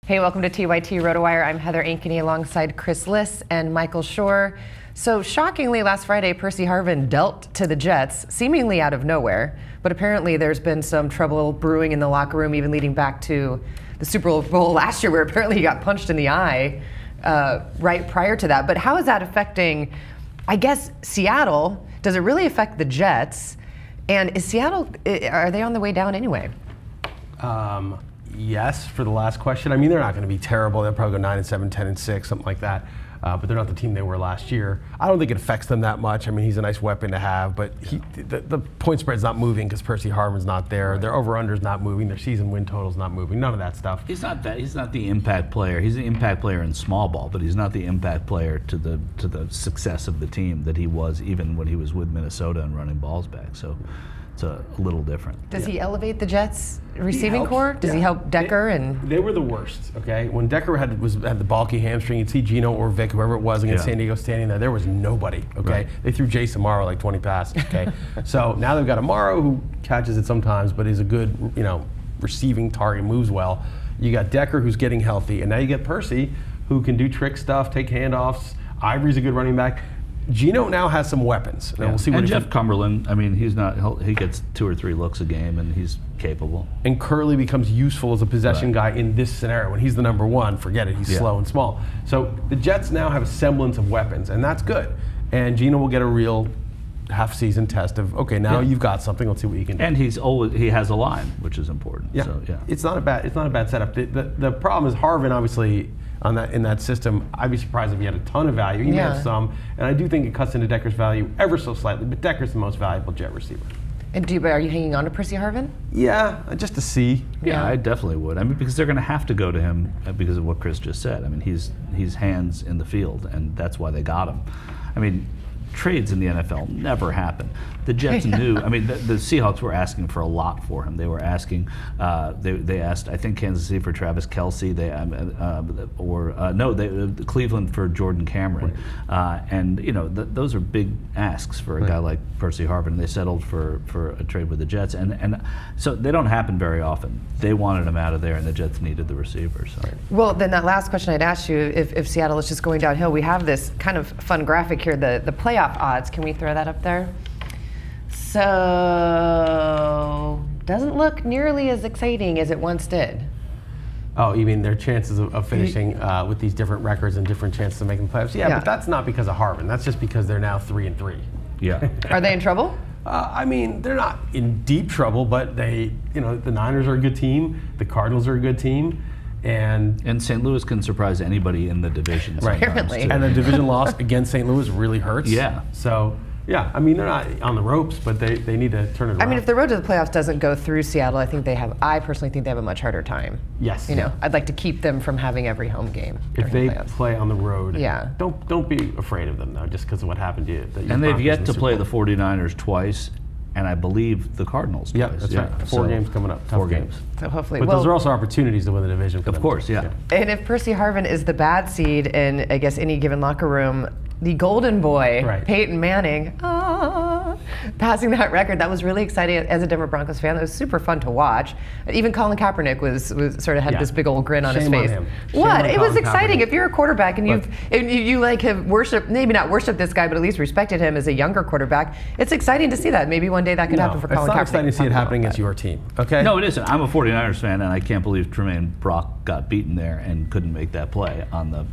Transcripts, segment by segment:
Hey, welcome to TYT RotoWire. I'm Heather Ankeny alongside Chris Liss and Michael Shore. So shockingly, last Friday, Percy Harvin dealt to the Jets, seemingly out of nowhere. But apparently there's been some trouble brewing in the locker room, even leading back to the Super Bowl last year, where apparently he got punched in the eye right prior to that. But how is that affecting, I guess, Seattle? Does it really affect the Jets? And is Seattle, are they on the way down anyway? Yes, for the last question. I mean, they're not going to be terrible. They'll probably go 9-7, 10-6, something like that. But they're not the team they were last year. I don't think it affects them that much. I mean, he's a nice weapon to have, but the point spread's not moving because Percy Harvin's not there. Right. Their over/under's not moving. Their season win total's not moving. None of that stuff. He's not the impact player. He's the impact player in small ball, but he's not the impact player to the success of the team that he was even when he was with Minnesota and running balls back. So it's a little different. Does he elevate the Jets' receiving core? Does he help Decker? They were the worst, okay? When Decker had the bulky hamstring, you'd see Gino or Vic, whoever it was, against San Diego standing there. There was nobody, okay? Right. They threw Jace Amaro like 20 passes, okay? So now they've got Amaro, who catches it sometimes, but is a good, receiving target, moves well. You got Decker, who's getting healthy, and now you get Percy, who can do trick stuff, take handoffs. Ivory's a good running back. Gino now has some weapons. And we'll see what Jeff Cumberland, I mean, he gets 2 or 3 looks a game, and he's capable. And Curley becomes useful as a possession guy in this scenario. When he's the number one, forget it, he's slow and small. So the Jets now have a semblance of weapons, and that's good. And Gino will get a real half-season test of, okay, now you've got something, let's see what you can do. And he has a line, which is important. Yeah, so, it's not a bad setup. The problem is Harvin, obviously, in that system, I'd be surprised if he had a ton of value. He may have some, and I do think it cuts into Decker's value ever so slightly, but Decker's the most valuable Jet receiver. And are you hanging on to Percy Harvin? Yeah, just to see. Yeah, I definitely would. I mean, because they're going to have to go to him because of what Chris just said. I mean, he's hands in the field, and that's why they got him. I mean, trades in the NFL never happen. The Jets knew. I mean, the Seahawks were asking for a lot for him. They were asking. They asked, I think, Kansas City for Travis Kelce. Cleveland for Jordan Cameron. Right. And those are big asks for a guy like Percy Harvin. They settled for a trade with the Jets, and so they don't happen very often. They wanted him out of there, and the Jets needed the receiver. So. Well, then that last question I'd asked you, if Seattle is just going downhill, we have this kind of fun graphic here, the playoff odds. Can we throw that up there? So, doesn't look nearly as exciting as it once did. Oh, you mean their chances of finishing with these different records and different chances of making playoffs? Yeah, but that's not because of Harvin. That's just because they're now 3-3. Yeah. Are they in trouble? I mean, they're not in deep trouble, but the Niners are a good team. The Cardinals are a good team. And St. Louis can surprise anybody in the division. Right. Apparently. And a division loss against St. Louis really hurts. Yeah. So, yeah, I mean, they're not on the ropes, but they need to turn it around. I mean, if the road to the playoffs doesn't go through Seattle, I personally think they have a much harder time. Yes. I'd like to keep them from having every home game. If they play on the road, don't be afraid of them, though, just because of what happened to you. And they've yet to play the 49ers twice, and I believe the Cardinals twice. Yeah, that's right. 4 games coming up. Tough 4 games. So hopefully, but those are also opportunities to win the division. Of course, yeah. And if Percy Harvin is the bad seed in, I guess, any given locker room, the golden boy, Peyton Manning, passing that record, that was really exciting as a Denver Broncos fan. It was super fun to watch. Even Colin Kaepernick was sort of had this big old grin on his face. What? It was exciting. If you're a quarterback and you like have worshipped, maybe not worshipped this guy, but at least respected him as a younger quarterback, it's exciting to see that. Maybe one day that could happen for Colin Kaepernick. It's not exciting to see it happening against your team, okay? No, it isn't. I'm a 49ers fan, and I can't believe Tremaine Brock got beaten there and couldn't make that play on the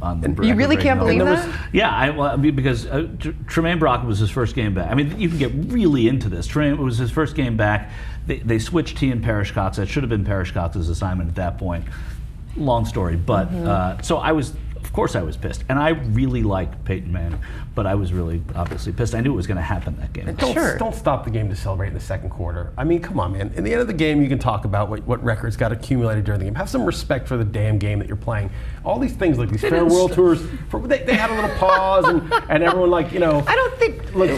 You really can't believe that? Yeah, because Tremaine Brock was his first game back. I mean, you can get really into this. Tremaine was his first game back. They switched he and Parrish Cox. That should have been Parrish Cox's assignment at that point. Long story, but so of course I was pissed, and I really like Peyton Manning, but I was really obviously pissed. I knew it was going to happen that game. Don't stop the game to celebrate in the second quarter. I mean, come on, man. In the end of the game, you can talk about what records got accumulated during the game. Have some respect for the damn game that you're playing. All these things like these fair world tours, they had a little pause, and everyone I don't think. Look.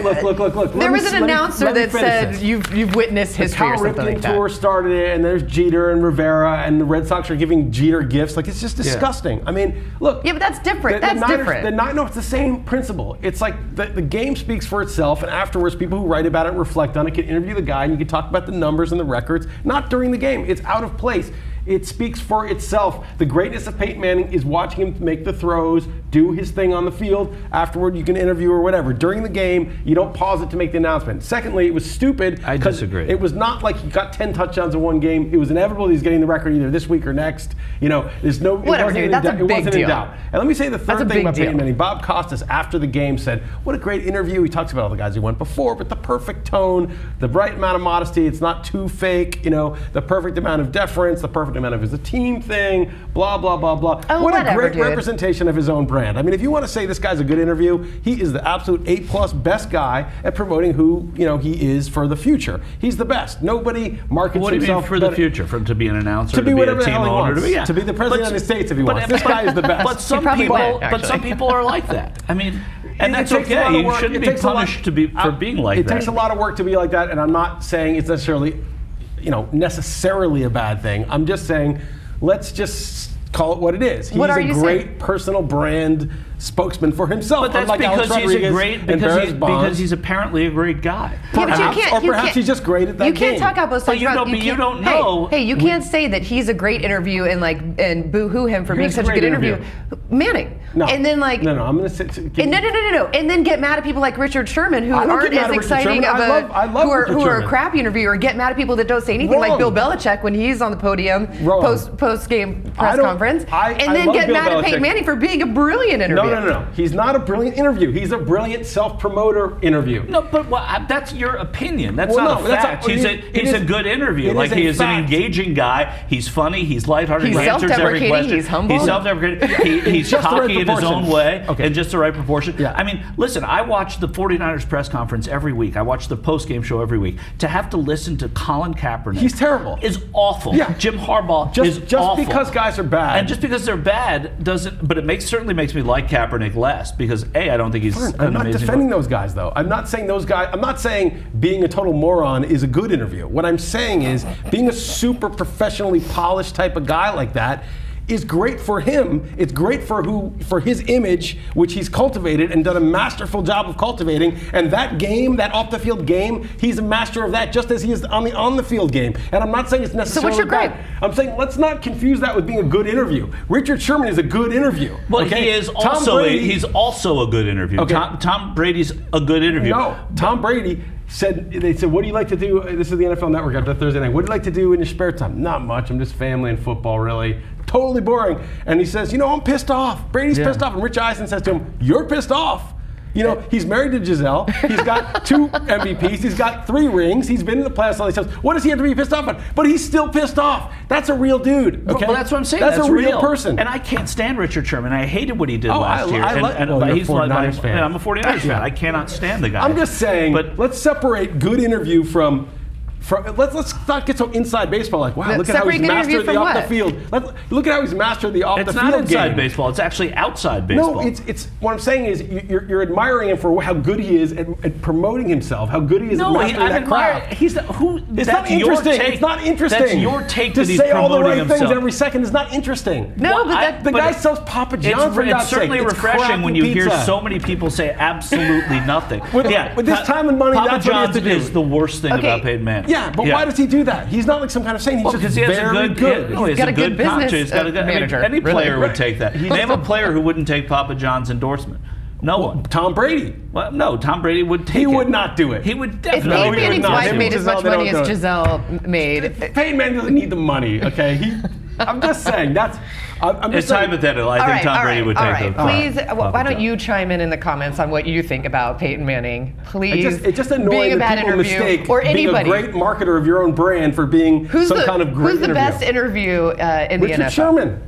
There was an announcer that said you've witnessed history or something like that. The Tour started it, and there's Jeter and Rivera, and the Red Sox are giving Jeter gifts. Like, it's just disgusting. I mean, look. Yeah, but that's different. Different. No, it's the same principle. It's like the game speaks for itself, and afterwards, people who write about it and reflect on it can interview the guy, and you can talk about the numbers and the records. Not during the game. It's out of place. It speaks for itself. The greatness of Peyton Manning is watching him make the throws, do his thing on the field. Afterward, you can interview or whatever. During the game, you don't pause it to make the announcement. Secondly, it was stupid. I disagree. It was not like he got 10 touchdowns in one game. It was inevitable he's getting the record either this week or next. You know, there's no. Whatever, dude. That's a big deal. In doubt. And let me say the third thing about Peyton Manning. Bob Costas, after the game, said, "What a great interview." He talks about all the guys who went before, but the perfect tone, the right amount of modesty. It's not too fake. You know, the perfect amount of deference, the perfect amount of his team thing. Blah blah blah blah. Oh, what whatever, a great dude. representation of his own brand. I mean, if you want to say this guy's a good interview, he is the absolute A+ best guy at promoting who he is for the future. He's the best. Nobody markets What do you mean himself for the future? To be an announcer, to be whatever a the team hell he owner, wants. To be the president of the United States if he wants. This guy is the best. But some probably people, won't, but some actually. people are like that. I mean, and that's takes a lot okay. of You work. shouldn't It be takes a lot- punished for being like that. It takes a lot of work to be like that, and I'm not saying it's necessarily, necessarily a bad thing. I'm just saying, let's just call it what it is. He's a great personal brand spokesman for himself. But that's because he's a great, because he's apparently a great guy. Yeah, but you can't, perhaps he's just great at that You game. can't talk out both sides. You don't know. Hey, you can't say that he's a great interview and boo-hoo him for being such a good interview. Manning. No. And then No, I'm going to say. No. And then get mad at people like Richard Sherman who aren't as exciting of who are a crappy interviewer, or get mad at people that don't say anything like Bill Belichick when he's on the podium post-game press conference. And then get mad at Peyton Manning for being a brilliant interview. No. He's not a brilliant interview. He's a brilliant self-promoter interview. No, but that's your opinion. That's not a fact. He's a good interview. Like, he is an engaging guy. He's funny. He's lighthearted. He's he answers every question. He's humble. He's self-deprecating. He's cocky in his own way, in just the right proportion. Yeah. I mean, listen, I watch the 49ers press conference every week. I watch the post-game show every week. To have to listen to Colin Kaepernick, he's terrible, is awful. Yeah. Jim Harbaugh is just awful. because guys are bad, and just because they're bad doesn't. But it certainly makes me like Kaepernick less, because I don't think he's an I'm not amazing defending those guys, though. I'm not saying those guys. I'm not saying being a total moron is a good interview. What I'm saying is being a super professionally polished type of guy like that is great for him. It's great for his image, which he's cultivated and done a masterful job of cultivating. And that game, that off the field game, he's a master of that, just as he is on the field game. And I'm not saying it's necessarily what's your gripe? I'm saying let's not confuse that with being a good interview. Richard Sherman is a good interview. Well, okay? he is also he's also a good interview. Okay. Tom Brady's a good interview. No, Tom Brady they said, what do you like to do? This is the NFL Network after Thursday night. What do you like to do in your spare time? Not much. I'm just family and football, really. Totally boring. And he says, I'm pissed off. Brady's pissed off. And Rich Eisen says to him, you're pissed off. He's married to Giselle. He's got 2 MVPs. He's got 3 rings. He's been in the playoffs all these times. What does he have to be pissed off about? But he's still pissed off. That's a real dude. Okay? Well, that's what I'm saying. That's a real person. And I can't stand Richard Sherman. I hated what he did last year. You're a 49ers fan. I'm a 49ers fan. I cannot stand the guy. I'm just saying, let's separate good interview from let's not get so inside baseball. Like, wow, look at how he's mastered the off the field. Look at how he's mastered the off the field game. It's not inside baseball. It's actually outside baseball. No, it's what I'm saying is you're admiring him for how good he is at promoting himself. How good he is at mastering that crowd. It's not interesting. It's not interesting. That's your take to say all the right himself. things every second is not interesting. No, but the guy sells Papa John's for God's sake. It's certainly refreshing when you hear so many people say absolutely nothing. With this time and money, that's what he has to do. Papa John's is the worst thing about Peyton Manning. Yeah, but why does he do that? He's not like some kind of saint. He's just very good. He's got a good business manager. Any player would take that. Name a player who wouldn't take Papa John's endorsement. No one. Tom Brady. Well, no, Tom Brady would take it. He would not do it. He would definitely. If Peyton Manning's wife made as much money as Giselle made. Peyton Manning doesn't need the money, okay? I'm just saying, it's hypothetical. I think Tom Brady would take those. Please, why don't you chime in the comments on what you think about Peyton Manning? Please. It's just annoying that people mistake being a great marketer of your own brand for being some kind of great interview. Who's the best interview in the NFL? Richard Sherman.